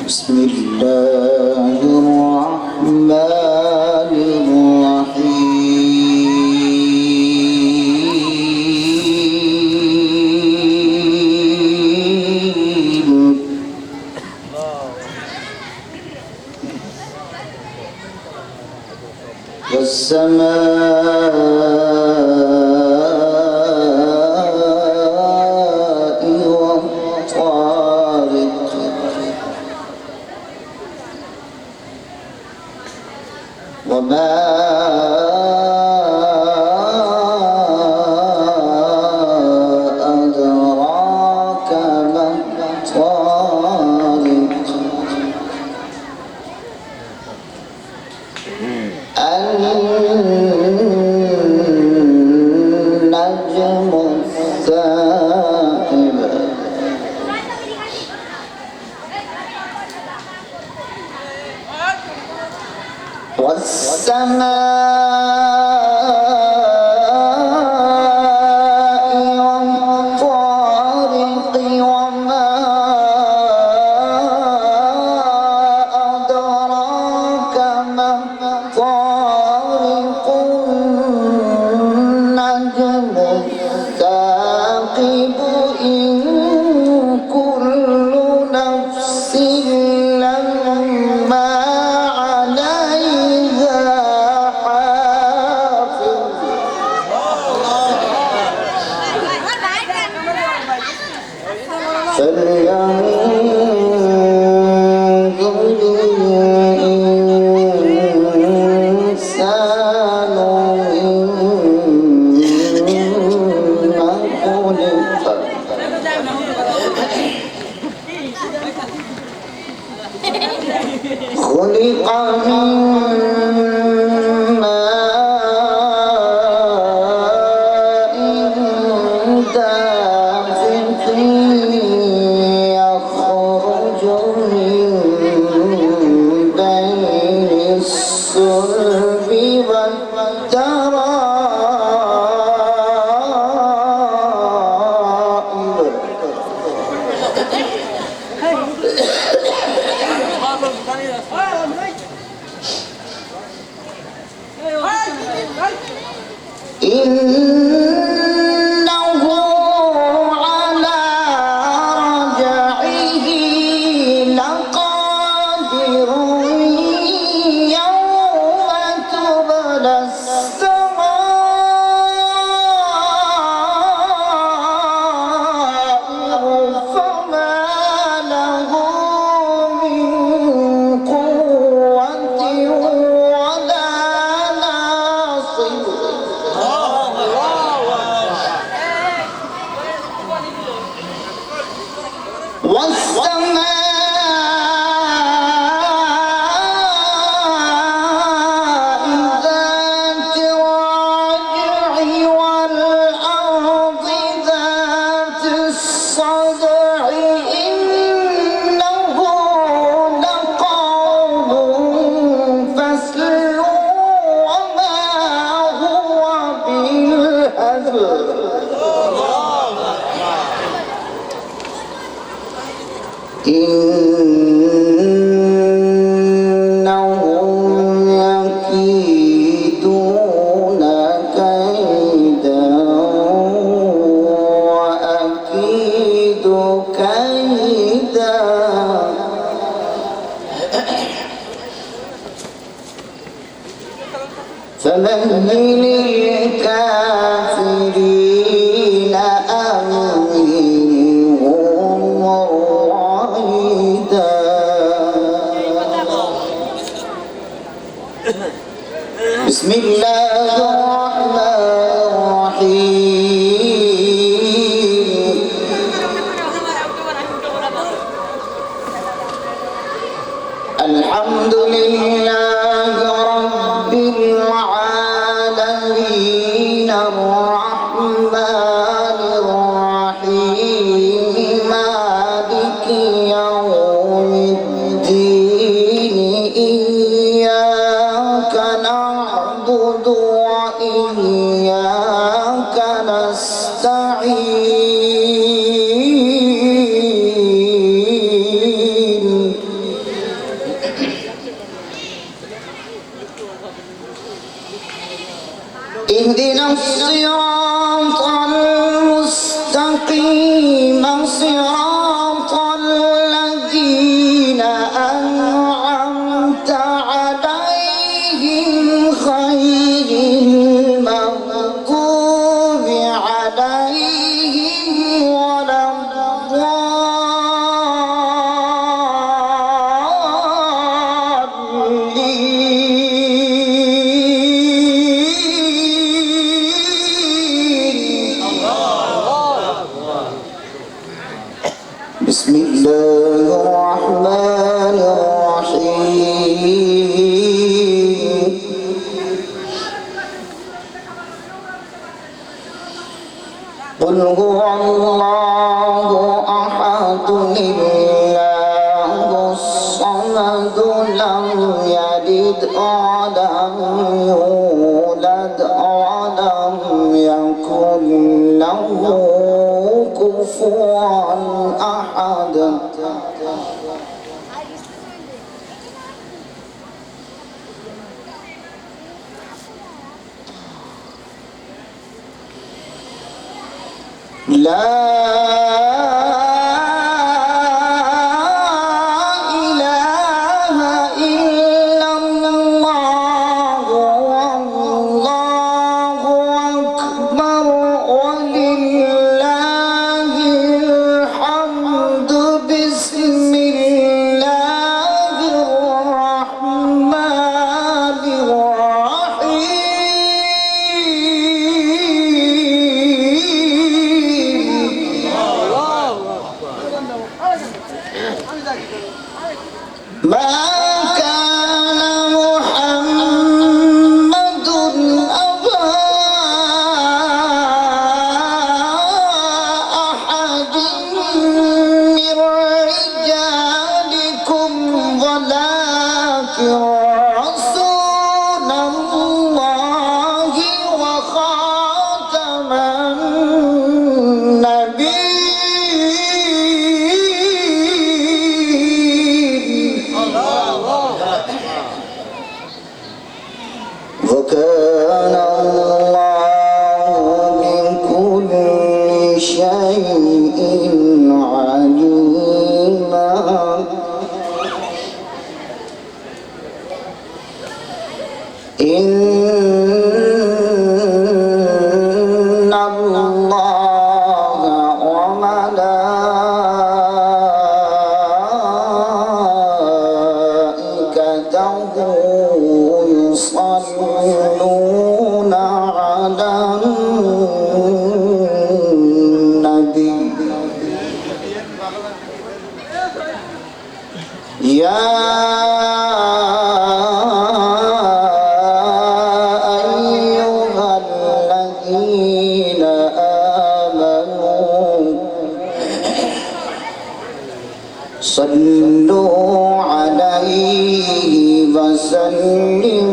بسم الله الرحمن الرحيم والسماء والطارق وما أدراك ما الطارق النجم الثاقب والسماء والطارق وما أدراك ما الطارق النجم الثاقب إن كل نفس لما عليها حافظ فلينظر الإنسان مما خلق خلق من ماء دافق يخرج من بين الصلب إنه على رجعه لقادر يوم تبلى السرائر فما له من قوة ولا ناصر والسماء ذات الرجع والأرض ذات الصدع إنه لقول فصل وما هو بالهزل إنهم يكيدون كيدا وأكيد كيدا فمهل الكافرين أمهلهم رويدا بسم الله الرحمن الرحيم الحمد لله رب العالمين الرحمن الرحيم مالك يوم الدين إياك نعبد وإياك نستعين الصراط المستقيم صراط الذين أنعمت عليهم غير المغضوب عليهم ولا بسم الله الرحمن الرحيم قل هو الله أحد الله الصمد لم يلد ولم يولد ولم يكن له كفوا أحد لا إله إلا الله والله أكبر ولله الحمد بسم الله الرحمن الرحيم ما كان محمد أبا أحد من رجالكم ولكن رسول الله وخاتم وكان الله بكل شيء عليما إن الله وملائكته يصلون على النبي يا أيها الذين آمنوا صلوا عليه وسلموا